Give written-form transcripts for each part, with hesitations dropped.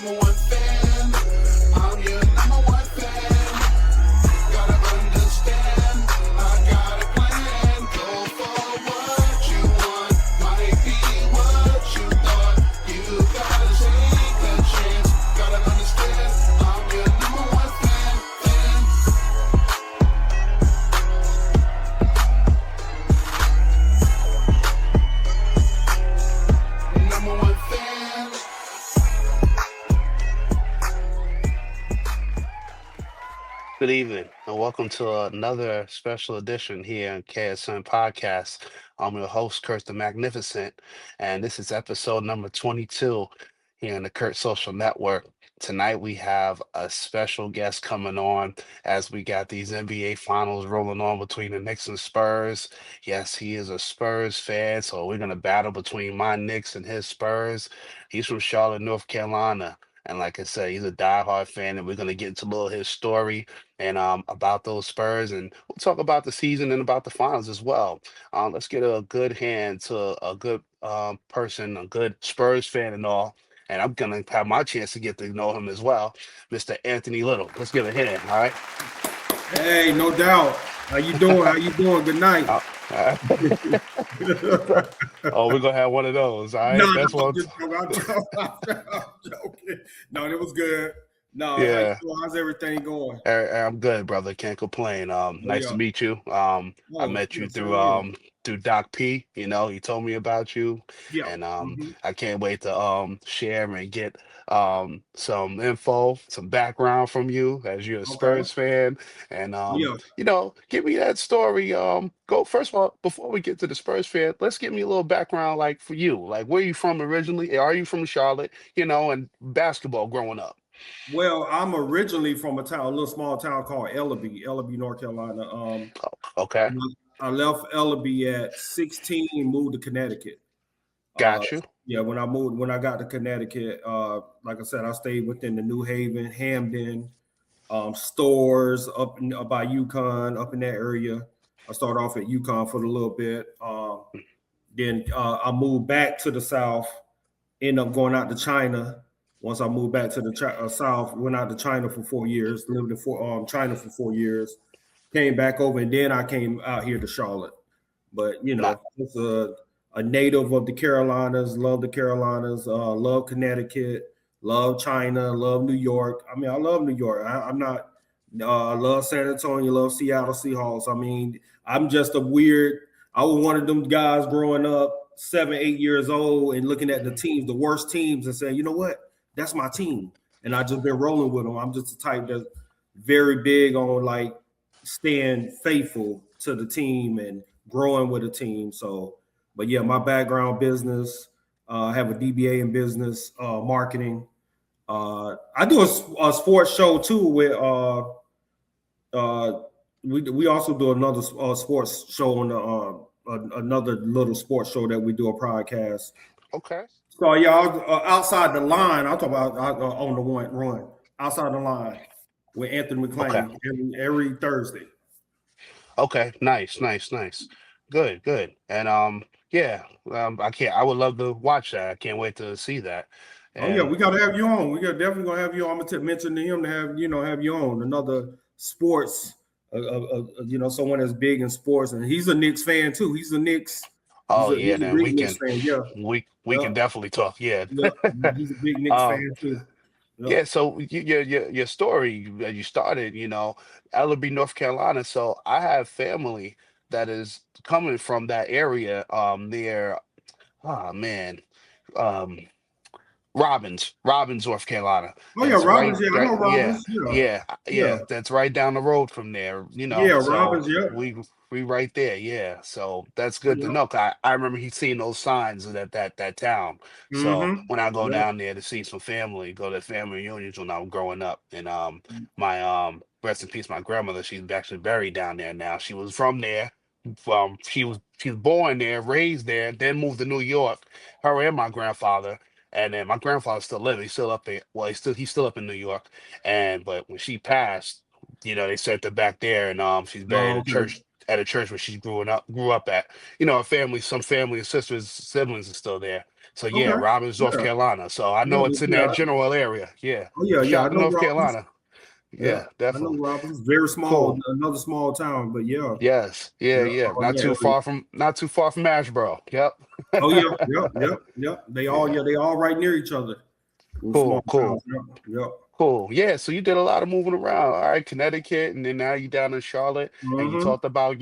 number one fan. I'm your number one fan. Gotta understand, I got a plan. Go for what you want, might be what you thought. You gotta take a chance. Gotta understand, I'm your number one fan. Number one fan. Good evening, and welcome to another special edition here in KSN Podcast. I'm your host, Kurt the Magnificent, and this is episode number 22 here in the Kurt Social Network. Tonight we have a special guest coming on as we got these NBA finals rolling on between the Knicks and Spurs. Yes, he is a Spurs fan, so we're going to battle between my Knicks and his Spurs. He's from Charlotte, North Carolina. And like I said, he's a diehard fan, and we're going to get into a little his story and about those Spurs, and we'll talk about the season and about the finals as well. Let's get a good hand to a good person, a good Spurs fan and all. And I'm gonna have my chance to get to know him as well, Mr. Anthony Little. Let's give a hand, all right? Hey, no doubt. How you doing? How you doing? Good night. Oh, we're gonna have one of those, all right? No, That's no, what. I'm joking. No, it was good. No, Yeah, how's everything going? I'm good, brother. Can't complain. Nice to Yeah. meet you. I Oh, met you yes, through sir. through Doc P. You know, he told me about you, Yeah. and Mhm. I can't wait to share and get some info, some background from you as you're a Okay. Spurs fan, and Yeah. give me that story. Go first of all, before we get to the Spurs fan, let's give me a little background, like for you, like where you from originally? Are you from Charlotte? And basketball growing up. Well, I'm originally from a little small town called Ellaby, North Carolina. Okay, I left Ellaby at 16, moved to Connecticut. Uh, got you. yeah, when I got to Connecticut, like I said, I stayed within the New Haven, Hamden, stores up by Yukon, up in that area. I started off at Yukon for a little bit. Then I moved back to the South, ended up going out to China. Once I moved back to the South, went out to China for 4 years, lived in China for 4 years, came back over, and then I came out here to Charlotte. But, Not it's a native of the Carolinas, love the Carolinas, love Connecticut, love China, love New York. I mean, I love New York. I'm not, I love San Antonio, love Seattle Seahawks. I mean, I was one of them guys growing up 7, 8 years old and looking at the teams, the worst teams, and saying, you know what? That's my team. And I just been rolling with them. I'm just the type that's very big on like staying faithful to the team and growing with a team. So, but yeah, my background business, I have a DBA in business marketing. I do a sports show too with uh, we also do another sports show on another little sports show that we do a podcast. okay. So yeah, outside the line, I'll talk about on the one run outside the line with Anthony Okay. McClain every Thursday. Okay. Nice. Nice. Nice. Good. Good. And yeah. I can't. I would love to watch that. I can't wait to see that. Oh yeah, And we got to have you on. We got definitely gonna have you on. I'm gonna mention to him to have you on another sports. Someone that's big in sports, and he's a Knicks fan too. He's a Knicks. oh yeah, He's a then big Knicks fan. Yeah, we yeah, can definitely talk. Yeah. yeah. He's a big Knicks um. fan too. Yeah. Yeah. So your story that you started. Ellaby, North Carolina. So I have family that is coming from that area. Near. Oh man. Um. Robbins, North Carolina. Oh yeah, That's right, Robbins. Yeah, I right. know Yeah, Robbins. Yeah, yeah, yeah, yeah. That's right down the road from there. yeah. So Robbins. Yeah, we right there. Yeah. So that's good to yeah. know. 'Cause I remember he seen those signs of that town. So Mm-hmm. when I go Yeah. down there to see some family, go to family reunions when I was growing up, and my rest in peace, my grandmother. She's actually buried down there now. She was from there. She was born there, raised there, then moved to New York. Her and my grandfather. And then my grandfather's still living. He's still up there. Well, he's still up in New York. And but when she passed, they sent her back there, and she's buried Oh, okay. at a church where she grew up at. Her family, some family and sisters, siblings are still there. So yeah, Okay. Robbins, North Yeah. Carolina. So I know Yeah. it's in Yeah. that general area. Yeah. Oh yeah. Yeah. I Shout to know North Robbins. Carolina. Yeah. Yeah, I know definitely. Robbins. Very small. Cool. Another small town, but yeah. Yes. Yeah, Yeah. yeah. Oh yeah. Not too far from Asheboro. Yep. Oh yeah. Yep. Yep. Yep. Yeah. They all right near each other. In small Cool, cool. towns. Yep. Yep. Cool. Yeah, so you did a lot of moving around. All right, Connecticut, and then now you down in Charlotte, and you Mm-hmm. talked about,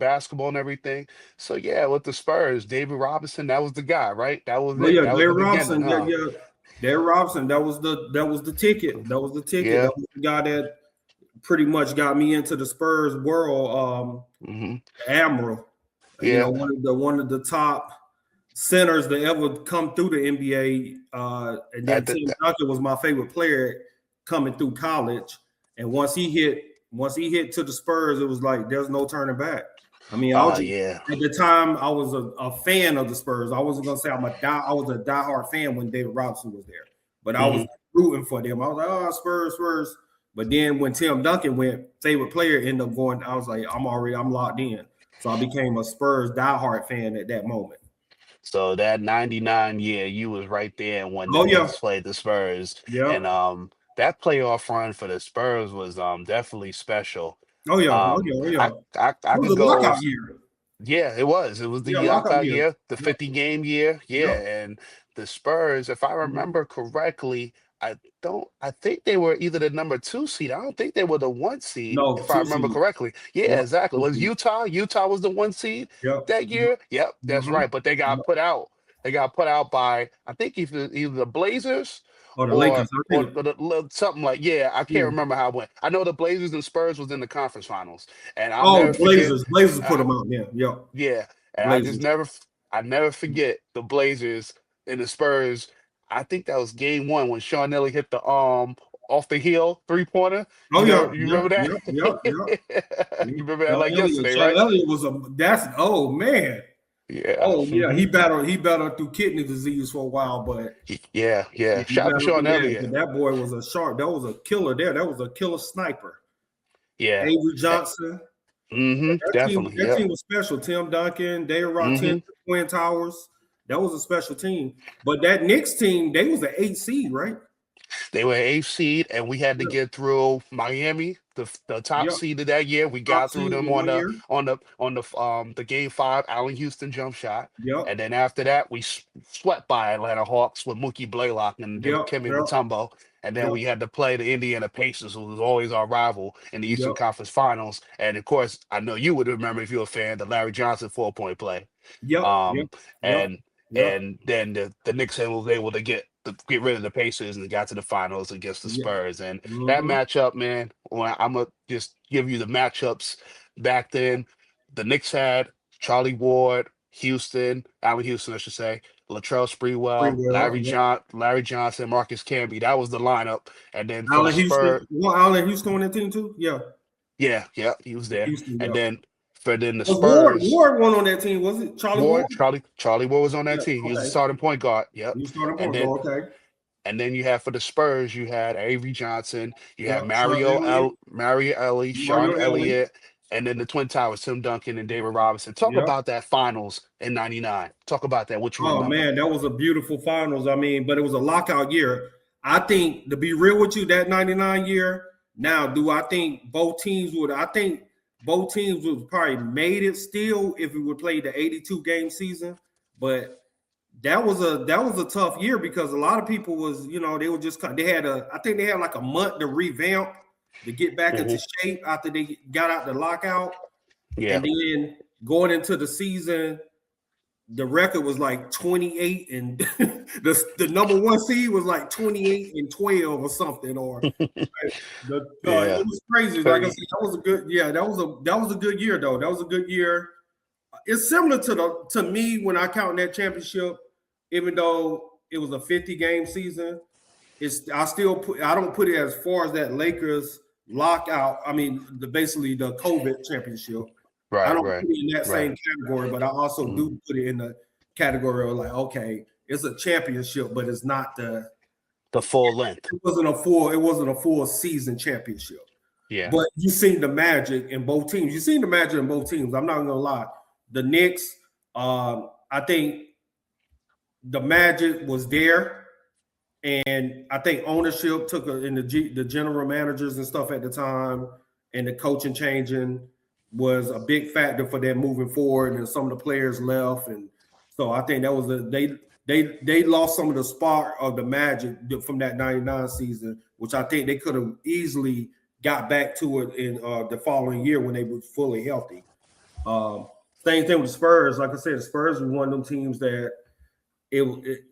basketball and everything. So yeah, with the Spurs, David Robinson, that was the guy, right? That was Oh it. yeah, That was the Larry beginning, Robinson. Yeah, huh? yeah. Larry Robinson. That was the ticket. That was the ticket. Yeah. That was the guy that pretty much got me into the Spurs world. Hmm. Admiral. Yeah. One of the top centers to ever come through the NBA. And then That, that, Tim that- Duncan was my favorite player coming through college. And once he hit to the Spurs, it was like there's no turning back. I mean, yeah. at the time I was a fan of the Spurs. I wasn't gonna say I was a diehard fan when David Robinson was there, but I was Hmm. rooting for them. I was like, oh, Spurs, Spurs. But then when Tim Duncan went, favorite player ended up going, I was like, I'm locked in. So I became a Spurs diehard fan at that moment. So that 99 year, you was right there when the Oh yeah, Knicks played the Spurs. yeah. And that playoff run for the Spurs was definitely special. Oh yeah, oh Um yeah, oh yeah. I It was could a go. lockout year. Yeah, it was. It was Yeah, the lockout lockout year. year, the Yep, 50 game year. yep. Yeah, and the Spurs, if I Mhm. remember correctly, I think they were either the number 2 seed. I don't think they were the 1 seed, No, if I two remember seed. correctly. Yeah, Yep, exactly. two Was seed. Utah? Utah was the 1 seed Yep, that yep. year. Yep, that's Mm-hmm. right. But they got Yep. put out. They got put out by I think either the Blazers Or the or Lakers. I or think. something like yeah. I can't Yeah. remember how it went. I know the Blazers and Spurs was in the conference finals, and I'll Oh, never forget. Blazers. Blazers put uh, them out. Yeah, yep. yeah, and Blazers. I never forget the Blazers and the Spurs. I think that was game one when Sean Ellie hit the off the heel 3-pointer. Oh yeah, You yep, remember that? yep, yep, yep. You remember that like yesterday, Sean right? Elliott was oh man. Yeah. Oh yeah, he battled through kidney disease for a while, but Yeah, yeah, yeah. he Shout out to battled Sean through that. But Elliott. that boy was a sharp. That was a killer there. That was a killer sniper. Yeah. Avery Johnson. Mm-hmm. Definitely. That Yep. team was special. Tim Duncan, David Mm-hmm. Robinson, Twin Towers. That was a special team. But that Knicks team, they was an 8 seed, right? They were 8th seed, and we had to Yeah. get through Miami, the top Yep. seed of that year. We Top got through seed them in on one the year. the game 5 Allen Houston jump shot, Yep. and then after that we swept by Atlanta Hawks with Mookie Blaylock and Yep. Dikembe Yep. Mutombo, and then Yep. we had to play the Indiana Pacers, who was always our rival in the Eastern Yep. Conference Finals. And of course, I know you would remember if you're a fan, the Larry Johnson 4-point play. Yep. Yep. Um, Yep. and Yep. then the Knicks was able to get rid of the Pacers and got to the finals against the Yep. Spurs. And that Mm-hmm. matchup, man, when I'm gonna just give you the matchups back then. The Knicks had Charlie Ward, Allen Houston, I should say, Latrell Pretty Sprewell, well. Yep. Larry Johnson, Marcus Camby. That was the lineup. And then for the Allen Houston. Spurs, Well, Allen Houston on that team too? Yeah. yeah, he was there. Houston, And yeah. then the Was Spurs. Ward won on that team, was it? Charlie Ward? Charlie Ward was on that Yeah, team. He was the okay. starting point guard. Yep. You starting And point then guard, okay. And then you have for the Spurs, you had Avery Johnson, you had Yeah. Elliott, Mario Ellie, Mario Sean Elliott. Elliott, and then the Twin Towers, Tim Duncan and David Robinson. Talk Yep. about that finals in '99. Talk about that. What you Oh remember? man, that was a beautiful finals. I mean, but it was a lockout year. I think, to be real with you, that 99 year. Now, do I think both teams would? I think both teams would probably made it still if we would play the 82 game season. But that was a tough year because a lot of people was, they were just I think they had like a month to revamp to get back into shape after they got out the lockout. Yeah. And then going into the season, the record was like 28 and the number 1 seed was like 28 and 12 or something, or Yeah. it was crazy. Like I said, that was a good year though. That was a good year. It's similar to me when I count that championship, even though it was a 50 game season. I don't put it as far as that Lakers lockout. I mean, basically the COVID championship. I don't put it in that same category, but I also do put it in the category of like, okay, it's a championship, but it's not the full length. It wasn't a full season championship. Yeah. But you seen the magic in both teams. You seen the magic in both teams. I'm not gonna lie. The Knicks, I think the Magic was there, and I think ownership took in the general managers and stuff at the time, and the coaching changing was a big factor for them moving forward. And some of the players left, and so I think that was they lost some of the spark of the Magic from that '99 season, which I think they could have easily got back to it in the following year when they were fully healthy. Same thing with the Spurs. Like I said, the Spurs were one of them teams that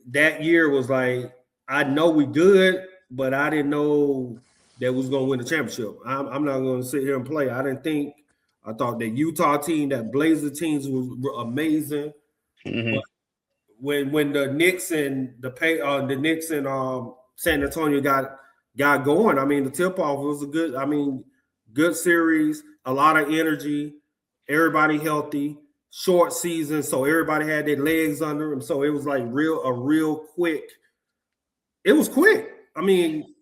that year was like, I know we good, but I didn't know that was going to win the championship. I'm not going to sit here and play. I thought that Utah team, that Blazer teams was amazing. Mm-hmm. But when the Knicks and the Knicks and San Antonio got going, I mean, the tip off was good series, a lot of energy, everybody healthy, short season, so everybody had their legs under them. So it was like real quick. It was quick. I mean,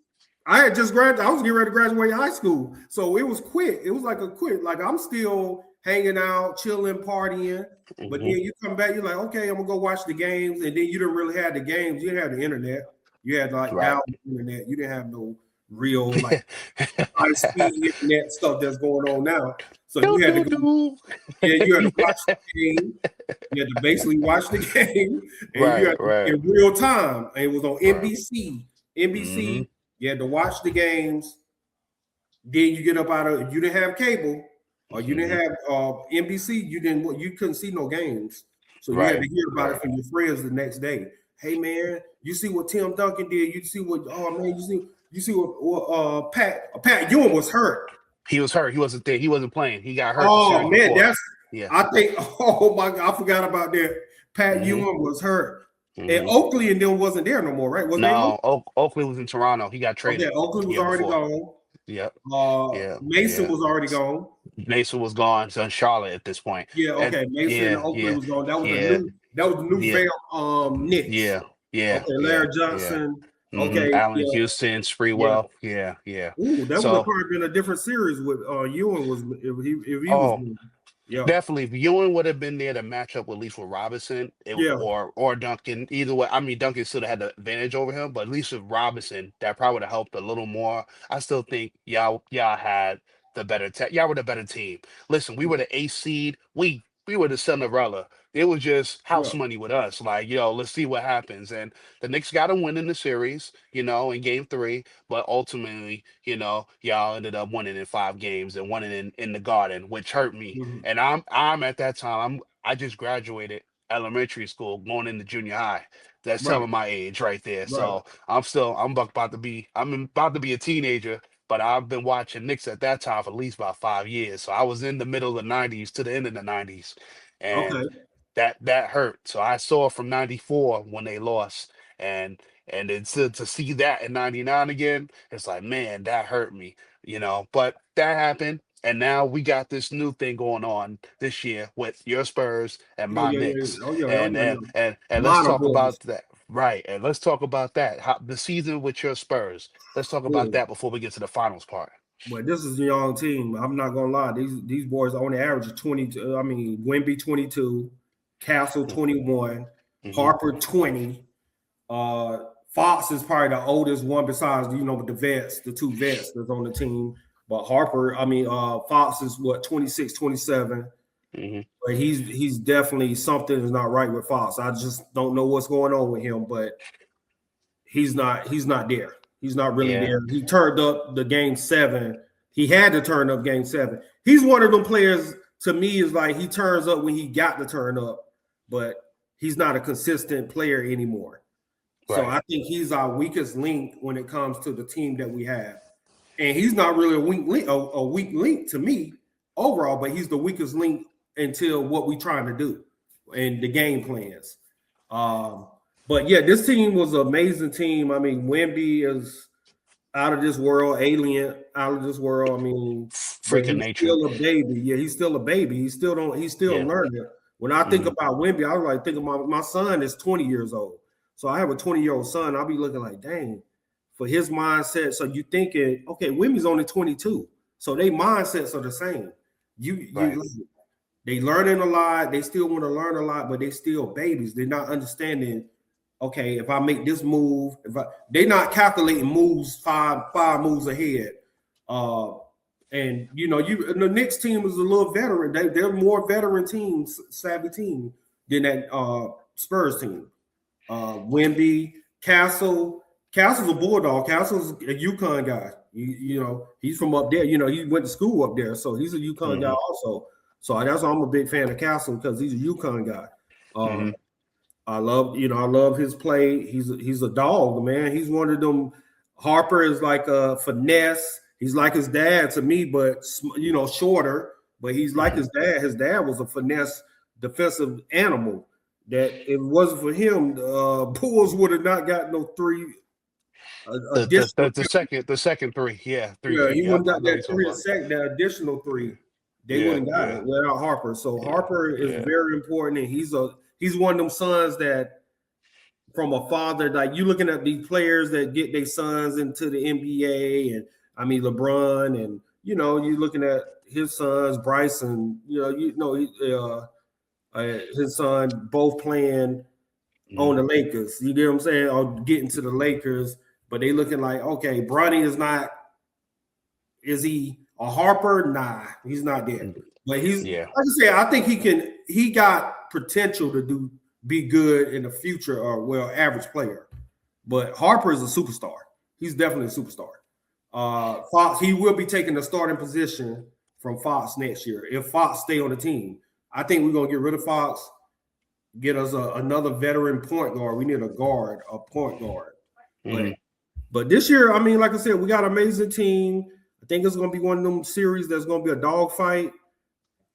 I had just graduated. I was getting ready to graduate high school, so it was quick. It was like like I'm still hanging out, chilling, partying. Mm-hmm. But then you come back, you're like, okay, I'm gonna go watch the games, and then you didn't really have the games. You didn't have the internet. You had like Right. down internet. You didn't have no real like high-speed internet stuff that's going on now. So you had to go. Yeah, you had to watch the game. You had to basically watch the game, and you had to, in real time. And it was on NBC. Mm-hmm. You had to watch the games. Then you get up out of. You didn't have cable, or you didn't have NBC. You couldn't see no games, so you had to hear about it from your friends the next day. Hey man, you see what Tim Duncan did? You see what? Oh man, you see what? Pat Ewing was hurt. He was hurt. He wasn't there. He wasn't playing. He got hurt. Oh man, before. I think. Oh my God, I forgot about that. Pat Ewing was hurt, and Oakley and them wasn't there no more, right? Oakley was in Toronto. He got traded. Okay, Oakley was already gone. Yep. Mason was already gone. Mason was gone. So in Charlotte at this point. Yeah. Okay. Mason and Oakley was gone. That was the new Knicks. Yeah. Okay. Larry Johnson. Yeah. Okay. Allen Houston, Sprewell. Yeah. Ooh, that would have probably been a different series with Ewing was if he was. Yeah, definitely. If Ewing would have been there to match up at least with Robinson, or Duncan, either way. I mean, Duncan still had the advantage over him, but at least with Robinson, that probably would have helped a little more. I still think y'all had the better y'all were the better team. Listen, we were the eighth seed. We were the Cinderella. It was just house money with us. Like, let's see what happens. And the Knicks got a win in the series, in game 3. But ultimately, y'all ended up winning in 5 games and winning in the Garden, which hurt me. Mm-hmm. And I'm at that time, I just graduated elementary school, going into junior high. That's telling my age right there. Right. So I'm about to be a teenager. But I've been watching Knicks at that time for at least about 5 years. So I was in the middle of the 90s to the end of the 90s. And that hurt. So I saw from 94 when they lost. And then to see that in 99 again, it's like, man, that hurt me. But that happened. And now we got this new thing going on this year with your Spurs and my Knicks. And let's talk about that. Right. And let's talk about that. The season with your Spurs. Let's talk about that before we get to the finals part. Well, this is a young team. I'm not gonna lie. These boys on the average of 22. I mean, Wemby 22, Castle 21, Harper 20. Fox is probably the oldest one besides with the 2 vets that's on the team. But Fox is 26, 27. But he's definitely something is not right with Fox. I just don't know what's going on with him, but he's not there. He's not really there. He turned up the game 7. He had to turn up game 7. He's one of them players to me is like he turns up when he got to turn up, but he's not a consistent player anymore. Right. So I think he's our weakest link when it comes to the team that we have. And he's not really a weak link to me overall, but he's the weakest link until what we're trying to do and the game plans. But yeah, this team was an amazing team. I mean, Wemby is out of this world, alien out of this world. I mean, freaking nature. Still a baby. Yeah, he's still a baby. He's still learning. When I think about Wemby, I was like thinking my son is 20 years old. So I have a 20-year-old son. I'll be looking like, dang, for his mindset. So you thinking, okay, Wemby's only 22. So their mindsets are the same. They learning a lot. They still want to learn a lot, but they still babies. They're not understanding okay, if I make this move, they not calculating moves five moves ahead. And the Knicks team is a little veteran. They're more veteran team, savvy team than that Spurs team. Wemby, Castle's a Bulldog. Castle's a UConn guy. He's from up there. He went to school up there, so he's a UConn guy also. So that's why I'm a big fan of Castle, because he's a UConn guy. I love his play. He's a dog, man. He's one of them. Harper is like a finesse. He's like his dad to me, but shorter. But he's like his dad. His dad was a finesse defensive animal. That if it wasn't for him, Bulls would have not got no three. The second three, yeah, three. Yeah, he Yep, wouldn't got that three about. that additional three. They wouldn't got it without Harper. So Harper is very important, and he's one of them sons that, from a father, like you looking at these players that get their sons into the NBA, and I mean LeBron, and you looking at his sons, Bryson, his son, both playing on the Lakers. You get what I'm saying? Or getting to the Lakers, but they looking like, okay, Bronny is not. Is he a Harper? Nah, he's not there. But he's like I said, I think he can. He got potential to be good in the future, or average player. But Harper is a superstar. He's definitely a superstar. Fox, he will be taking the starting position from Fox next year if Fox stay on the team. I think we're gonna get rid of Fox, get us another veteran point guard. We need a point guard. But this year, I mean, like I said, we got an amazing team. I think it's gonna be one of them series that's gonna be a dogfight.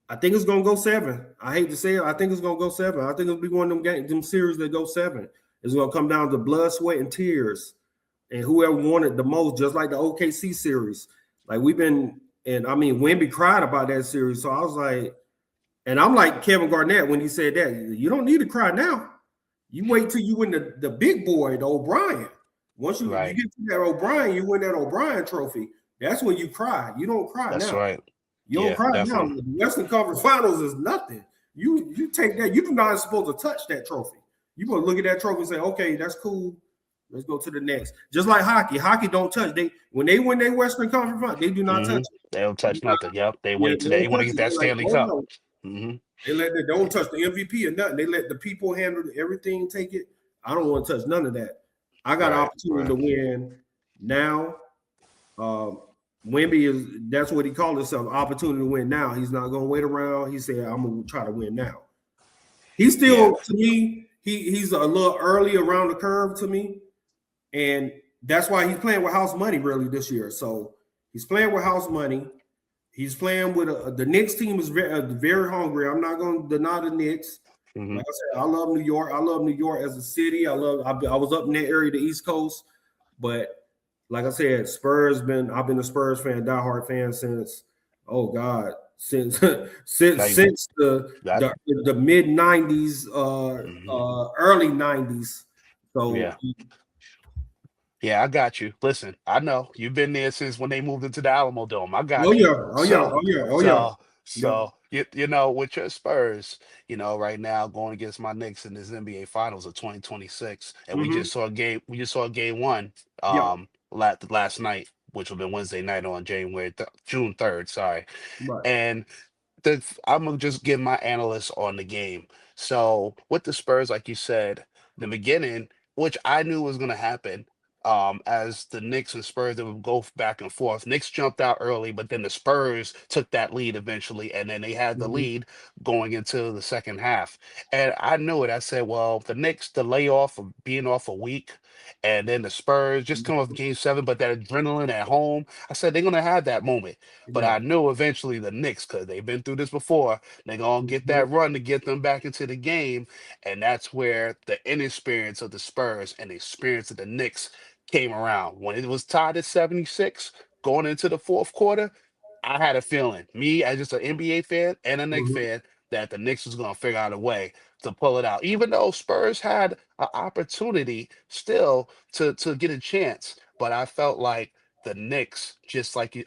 I think it's gonna go 7. I hate to say it. I think it's gonna go 7. I think it'll be one of them series that go 7. It's gonna come down to blood, sweat, and tears, and whoever won it the most, just like the OKC series. Like Wemby cried about that series. So I was like, and I'm like Kevin Garnett when he said that. You don't need to cry now. You wait till you win the big boy, the O'Brien. Once you get to that O'Brien, you win that O'Brien trophy. That's when you cry. You don't cry now. That's right. You don't cry now. The Western Conference Finals is nothing. You take that. You're not supposed to touch that trophy. You going to look at that trophy and say, okay, that's cool. Let's go to the next. Just like hockey. Hockey don't touch. When they win their Western Conference Finals, they do not touch it. They don't touch nothing. Yep. They wait till they want to get that Stanley Cup. They don't touch the MVP or nothing. They let the people handle everything, take it. I don't want to touch none of that. I got an opportunity to win now. Wemby that's what he called himself, opportunity to win now. He's not going to wait around. He said, I'm going to try to win now. He's still, to me, he's a little early around the curve to me. And that's why he's playing with house money really this year. So he's playing with house money. He's playing with the Knicks team is very hungry. I'm not going to deny the Knicks. Like I said, I love New York. I love New York as a city. I was up in that area, the East Coast. But like I said, I've been a Spurs fan, diehard fan since the mid 90s, early 90s. So yeah, I got you. Listen, I know you've been there since when they moved into the Alamo Dome. I got you. So with your Spurs, right now going against my Knicks in this NBA Finals of 2026, and we just saw game one last night, which will be Wednesday night on June 3rd. Sorry, and I'm gonna just give my analysts on the game. So with the Spurs, like you said, the beginning, which I knew was gonna happen. As the Knicks and Spurs, they would go back and forth. Knicks jumped out early, but then the Spurs took that lead eventually, and then they had the lead going into the second half. And I knew it. I said, well, the Knicks, the layoff of being off a week, and then the Spurs just come off game 7, but that adrenaline at home, I said they're gonna have that moment. But I knew eventually the Knicks, because they've been through this before, they're gonna get that run to get them back into the game, and that's where the inexperience of the Spurs and the experience of the Knicks came around. When it was tied at 76 going into the fourth quarter, I had a feeling, me as just an NBA fan and a Knicks fan, that the Knicks was going to figure out a way to pull it out. Even though Spurs had an opportunity still to get a chance, but I felt like the Knicks, just like you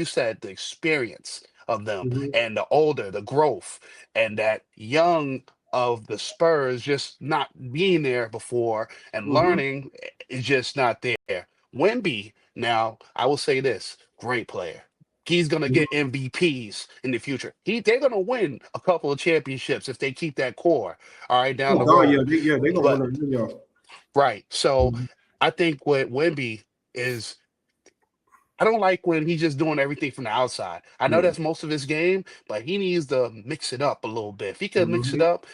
said, the experience of them and the growth and that young of the Spurs just not being there before and Mm-hmm. learning is just not there. Wemby, now I will say this, great player. He's gonna get MVPs in the future. They're gonna win a couple of championships if they keep that core, all right, down Oh the God, road. they gonna But win. Yeah. right, so Mhm. I think what Wemby is I don't like when he's just doing everything from the outside. I know Yeah. that's most of his game, but he needs to mix it up a little bit. If he could mix it Mhm. up,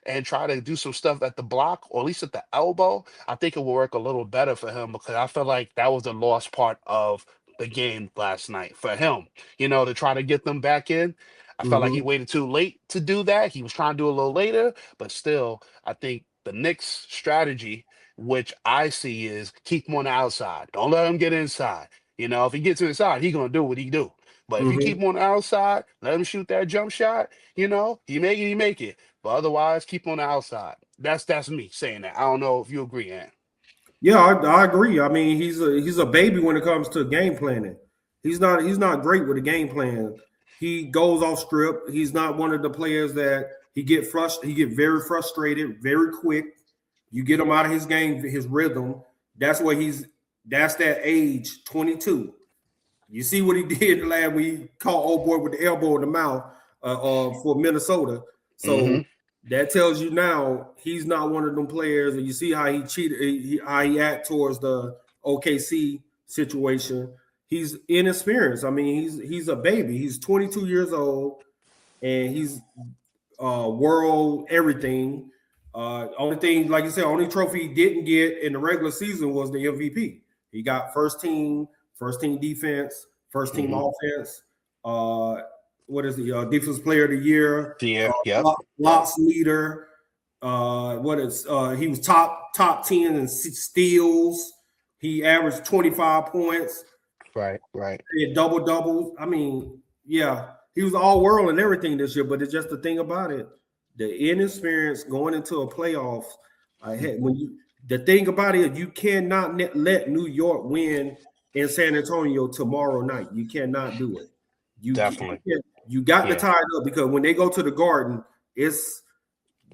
and try to do some stuff at the block or at least at the elbow, I think it will work a little better for him because I feel like that was the lost part of the game last night for him, to try to get them back in. I felt like he Mhm. waited too late to do that. He was trying to do it a little later, but still, I think the Knicks strategy, which I see is keep him on the outside. Don't let him get inside. If he gets inside, he gonna do what he do. But if you keep Mhm. him on the outside, let him shoot that jump shot, he make it, he make it. But otherwise, keep on the outside. That's me saying that. I don't know if you agree, Ann. Yeah, I agree. I mean, he's a baby when it comes to game planning. He's not great with a game plan. He goes off script. He's not one of the players that he get very frustrated very quick. You get him out of his game, his rhythm. That's what that's that age, 22. You see what he did last when he caught old boy with the elbow in the mouth for Minnesota. Mm-hmm. So that tells you now he's not one of them players. And you see how he cheated, how he act towards the OKC situation. He's inexperienced. I mean, he's a baby. He's 22 years old, and he's world everything. Only thing, like you said, only trophy he didn't get in the regular season was the MVP. He got first team defense, first team Mm-hmm. offense. What is the defense player of the year? Yeah. Yep. Yep. Blocks leader. He was top 10 in steals. He averaged 25 points, Right. Right. double doubles. I mean, yeah, he was all world and everything this year, but it's just the thing about it, the inexperience going into a playoffs. I had when you the thing about it, you cannot let New York win in San Antonio tomorrow night. You cannot do it. Definitely. You got to Yeah. tie it up because when they go to the Garden, it's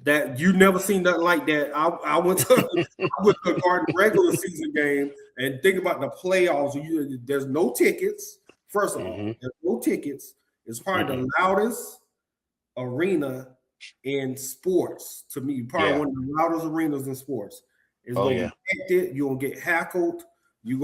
that you never seen nothing like that. I went to I went to a Garden regular season game and think about the playoffs. There's no tickets. First of all, Mm-hmm. there's no tickets. It's probably Mm-mm. the loudest arena in sports to me. Probably Yeah. one of the loudest arenas in sports. It's Oh gonna yeah. be hectic. You're gonna get hackled. They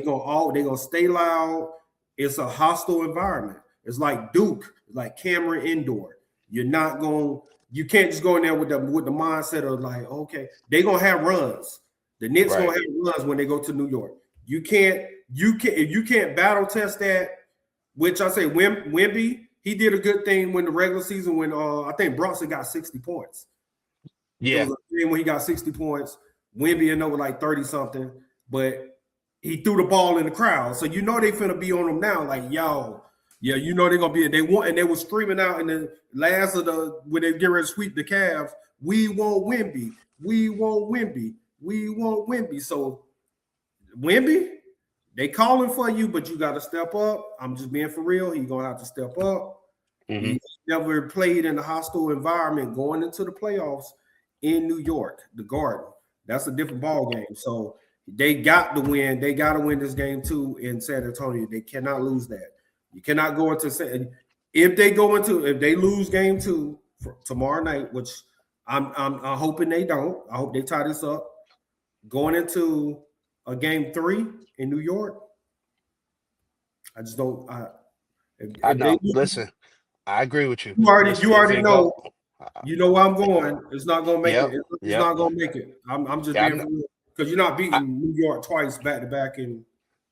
gonna stay loud. It's a hostile environment. It's like Duke, like Cameron Indoor. You're not going. You can't just go in there with the mindset of like, okay, they're gonna have runs. The Knicks gonna Right. have runs when they go to New York. You can't if you can't battle test that, which I say Wemby, he did a good thing when the regular season when I think Bronson got 60 points. It Yeah. was a game when he got 60 points. Wemby ended up with like 30 something, but he threw the ball in the crowd. So you know they finna be on him now, like, yo, yeah, you know they're gonna be and they were screaming out in the last of the when they get ready to sweep the Cavs, we want Wemby, we want Wemby, we want Wemby. So Wemby, they calling for you, but you gotta step up. I'm just being for real. He's gonna have to step up. Mm-hmm. He never played in a hostile environment going into the playoffs in New York, the Garden. That's a different ball game. So they got to win. They got to win this game too in San Antonio. They cannot lose that. You cannot go into if they lose game two for tomorrow night, which I'm hoping they don't. I hope they tie this up. Going into a game three in New York, I just don't. I If they know. Listen, I agree with you. you Listen, if already they go, know. You know where I'm going. It's not gonna make yep. it. It's Yep. not gonna make it. I'm just Yeah. being because you're not beating New York twice back to back and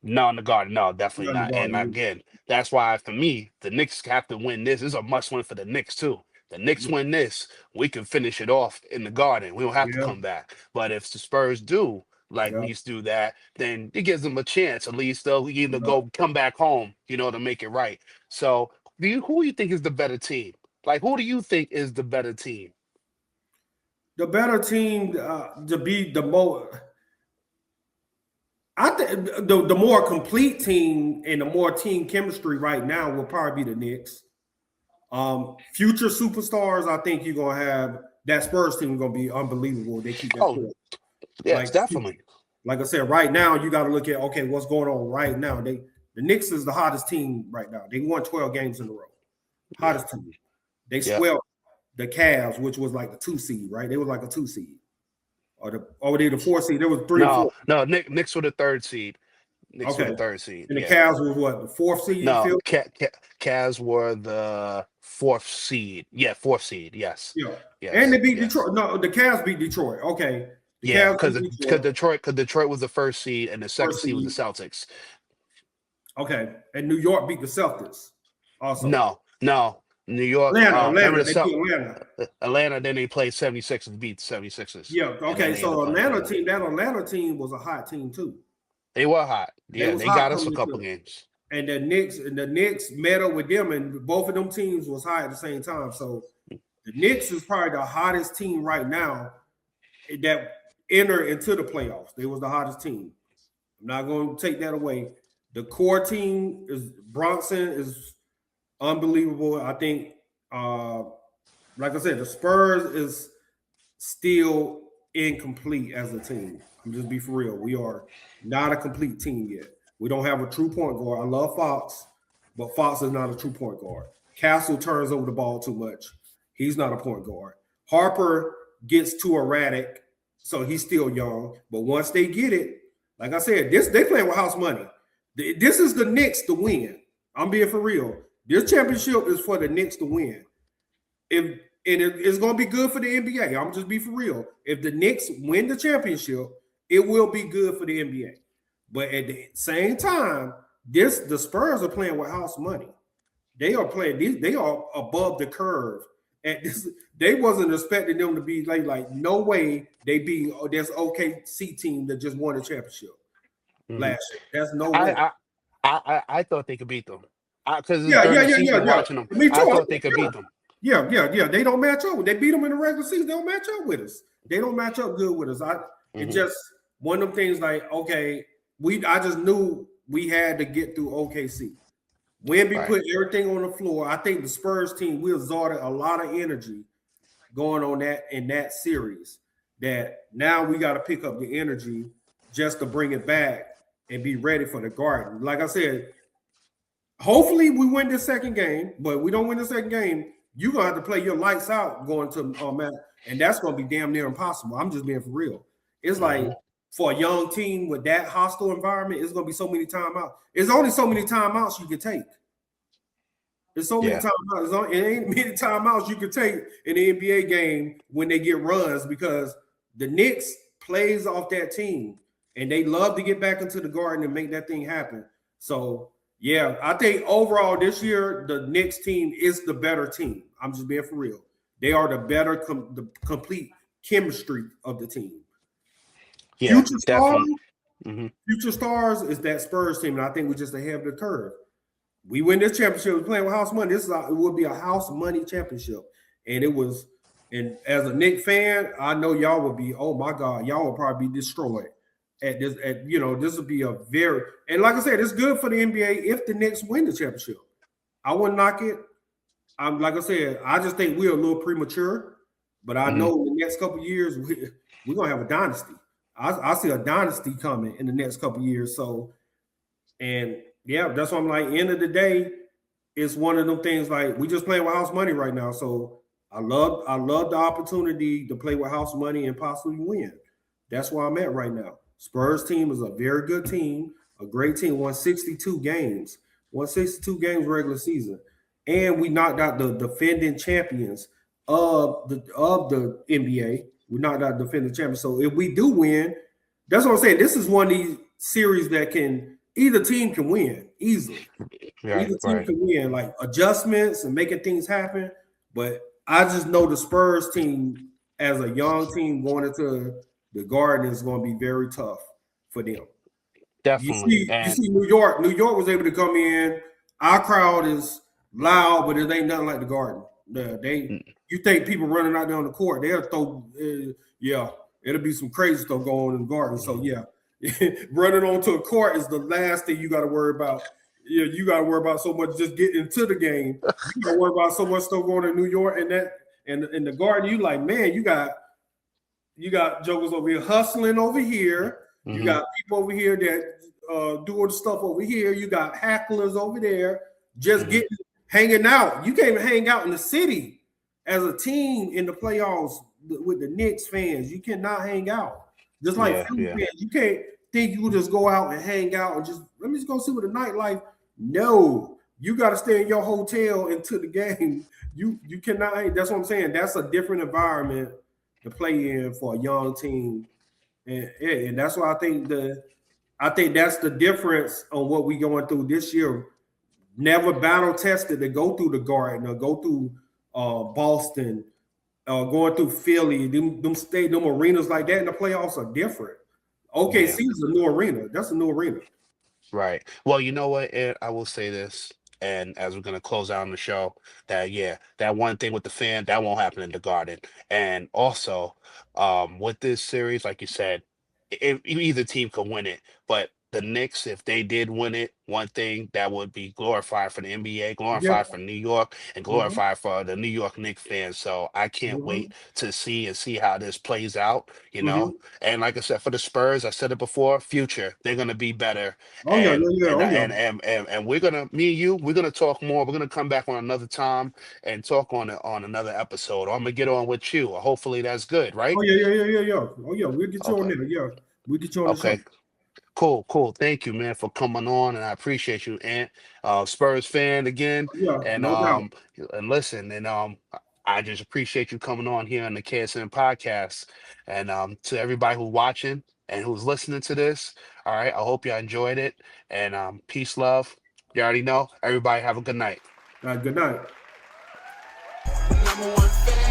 No, in the Garden. No, definitely not in the not. And Garden. again, that's why for me, the Knicks have to win this. This is a must win for the Knicks too. The Knicks win this, we can finish it off in the Garden. We don't have to Yeah, come back. But if the Spurs do like yeah, Leafs do that, then it gives them a chance. At least they'll either yeah. come back home, to make it right. So, who do you think is the better team? Like, who do you think is the better team? The better team to be the more. I think the more complete team and the more team chemistry right now will probably be the Knicks. Future superstars, I think you're gonna have that Spurs team gonna be unbelievable. They keep that Oh, core. yes, definitely. Like I said, right now you got to look at what's going on right now. The Knicks is the hottest team right now. They won 12 games in a row. Hottest team. They swept the Cavs, which was like the 2 seed, right? They were like a 2 seed. Or they the 4 seed. There was 3 or 4. No, Knicks were the 3rd seed. Knicks were the 3rd seed. And the Cavs was what, the 4th seed? No, Cavs were the 4th seed. Yeah, 4th seed. Yes. Yeah. Yes. And they beat Detroit. No, the Cavs beat Detroit. Okay. Because Detroit was the 1st seed and the 2nd seed was the Celtics. Okay. And New York beat the Celtics. Also. No. New York. Atlanta, then they played 76ers, beat 76ers. Yeah. Okay. So that Atlanta team was a hot team too. They were hot. Yeah, they got us a couple games. And the Knicks met up with them, and both of them teams was high at the same time. So the Knicks is probably the hottest team right now that enter into the playoffs. They was the hottest team. I'm not going to take that away. The core team is Bronson is unbelievable. I think, like I said, the Spurs is still incomplete as a team. I'm just be for real. We are not a complete team yet. We don't have a true point guard. I love Fox, but Fox is not a true point guard. Castle turns over the ball too much. He's not a point guard. Harper gets too erratic, so he's still young. But once they get it, like I said, they playing with house money. This is the Knicks to win. I'm being for real. This championship is for the Knicks to win. It's going to be good for the NBA. I'm just be for real. If the Knicks win the championship, it will be good for the NBA. But at the same time, the Spurs are playing with house money. They are playing. They are above the curve. And they wasn't expecting them to be like no way they be this OKC team that just won a championship last year. That's no way. I thought they could beat them. Because watching them, I thought they could beat them. Yeah. They don't match up. They beat them in the regular season. They don't match up with us. They don't match up good with us. It's just one of them things like, okay, I just knew we had to get through OKC. Wemby put everything on the floor. I think the Spurs team, we exerted a lot of energy going on in that series that now we got to pick up the energy just to bring it back and be ready for the Garden. Like I said, hopefully we win the second game, but we don't win the second game, you're going to have to play your lights out going to Matt, and that's going to be damn near impossible. I'm just being for real. It's like for a young team with that hostile environment, it's going to be so many timeouts. It's only so many timeouts you can take. There's so many timeouts. It ain't many timeouts you can take in the NBA game when they get runs because the Knicks plays off that team, and they love to get back into the Garden and make that thing happen. So, yeah, I think overall this year, the Knicks team is the better team. I'm just being for real. They are the better, the complete chemistry of the team. Yeah, Future stars is that Spurs team, and I think we're just ahead of the curve. We win this championship. We're playing with house money. It will be a house money championship, and it was. And as a Knicks fan, I know y'all would be. Oh my God, y'all will probably be destroyed at this. This would be a very and like I said, it's good for the NBA if the Knicks win the championship. I wouldn't knock it. Like I said, I just think we're a little premature, but I know in the next couple of years we're gonna have a dynasty. I see a dynasty coming in the next couple of years. So, and yeah, that's why I'm like, end of the day, it's one of them things like we just playing with house money right now. So I love the opportunity to play with house money and possibly win. That's where I'm at right now. Spurs team is a very good team, a great team, won 62 games regular season. And we knocked out the defending champions of the NBA. We knocked out the defending champions. So if we do win, that's what I'm saying. This is one of these series that either team can win easily. Yeah, either team can win, like adjustments and making things happen. But I just know the Spurs team, as a young team going into the Garden, is going to be very tough for them. Definitely. You see New York. New York was able to come in. Our crowd is loud, but it ain't nothing like the Garden. You think people running out there on the court, they'll throw, it'll be some crazy stuff going on in the Garden. So, yeah, running onto a court is the last thing you got to worry about. Yeah, you got to worry about so much just getting to the game. You got to worry about so much stuff going to New York and that and in the Garden. You like, man, you got jokers over here hustling over here. You Mm-hmm. got people over here that doing stuff over here. You got hacklers over there just Mm-hmm. getting hanging out. You can't even hang out in the city as a team in the playoffs with the Knicks fans. You cannot hang out. Just like Yeah, Philly yeah, fans, you can't think you can just go out and hang out and just let me just go see what the nightlife. No, you got to stay in your hotel until the game. You cannot. That's what I'm saying. That's a different environment to play in for a young team, and that's why I think that's the difference on what we going through this year. Never battle tested to go through the Garden or go through Boston, going through Philly, them arenas like that in the playoffs are different. yeah. OKC is a new arena. That's a new arena. Right. Well, you know what, Ed, I will say this, and as we're gonna close out on the show, that yeah, that one thing with the fan, that won't happen in the Garden. And also, with this series, like you said, either team could win it, but the Knicks, if they did win it, one thing that would be glorified for the NBA, Yeah. glorified for New York, and Mhm. glorified for the New York Knicks fans. So I can't Mhm. wait to see how this plays out, you know. Mhm. And like I said, for the Spurs, I said it before, future, they're gonna be better, Oh yeah, yeah, yeah. Oh yeah. and we're gonna, me and you, we're gonna talk more. We're gonna come back on another time and talk on it on another episode. Or I'm gonna get on with you. Hopefully that's good, right? Oh yeah, yeah, yeah, yeah, yeah. Oh yeah, we'll get you on Okay. there. Yeah, we'll get you on the show. Okay. Cool, cool. Thank you, man, for coming on, and I appreciate you, Ant. Spurs fan again, Yeah, and no doubt. listen, and I just appreciate you coming on here on the KSN podcast, and to everybody who's watching and who's listening to this, all right. I hope y'all enjoyed it, and peace, love. You already know. Everybody have a good night. Good night. Number one fan.